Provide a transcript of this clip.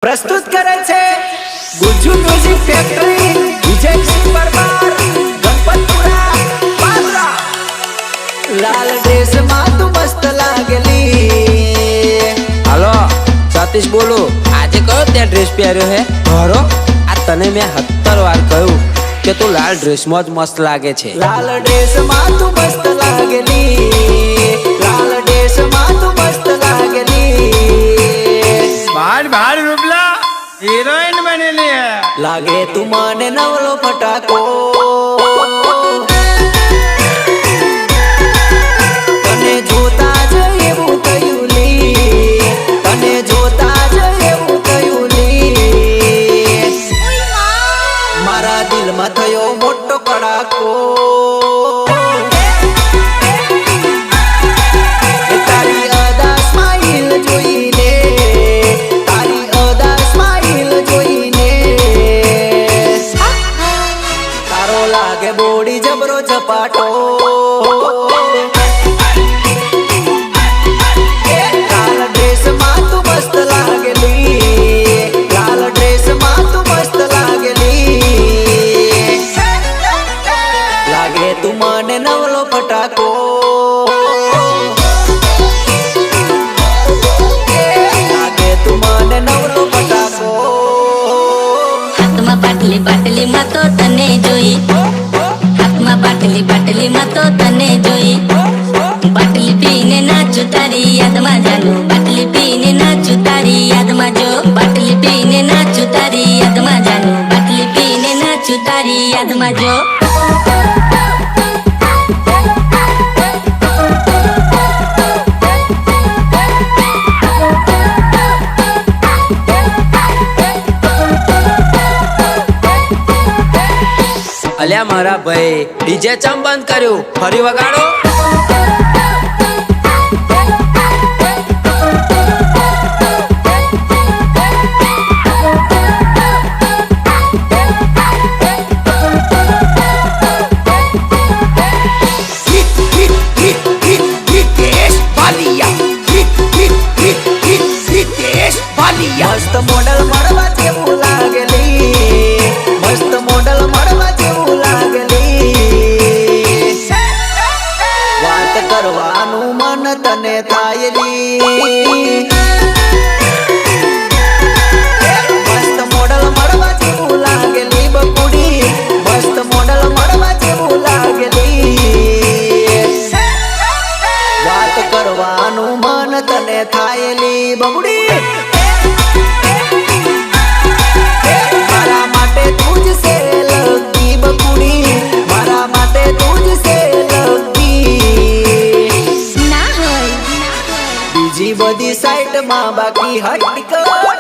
प्रस्तुत करे छे गुज्जू म्यूजिक फैक्ट्री विजय सिंह परमार गणपतपुरा पादरा। लाल ड्रेस में तू मस्त लागली। हेलो सतीश बोलो, आज कयो ते ड्रेस पहर्यो है? मारो आ तने मैं 70 वार कहूं के तू लाल ड्रेस में ज मस्त लागे छे। लाल ड्रेस में तू मस्त लागली। लाल ड्रेस में तू मस्त लागली। बाहर बाहर रूपला हीरोइन बनेली है। लागे तू माने नवलो फटाको। तने जोता ज एवुं थयुली। तने जोता ज एवुं थयुली। मारा दिल में थयो मोटो कड़ाको। तारी अदा स्माइल जोईने, तारी अदा स्माइल जोईने तारो लागे बोडी जबरो झपाटो। लाल ड्रेस में तू मस्त लागली। लाल ड्रेस में तू मस्त लागली। लागे तू माने नवलो फटाको। लागे तू माने नवलो फटाको। हाथमा बाटली बाटली में तो तने जोई। हाथमा बाटली बाटली में तो तने जोई। बाटली पीने नाचू तारी याद में जानू। बाटली पीने नाचू तारी याद में जो। बाटली पीने नाचू तारी याद में जानू। बाटली पीने नाचू तारी याद में जो। अल्या मारा भाई डीजे चम बंद कर्यो, फरी वगाड़ो। मस्त मॉडल मड़वा जेवू लागली। मस्त मॉडल मड़वा जेवू लागली। बात करवानु मन तने थायली। मस्त मॉडल मड़वा जेवू लागली बकुड़ी। मस्त मॉडल मड़वा जेवू लागली। बात करवानु मन तने थायली बकुड़ी। मारा माटे तुझसे लगती बकुड़ी। मारा माटे तुझसे लगती। ना होय बीजी बदी साइड में बाकी हटकर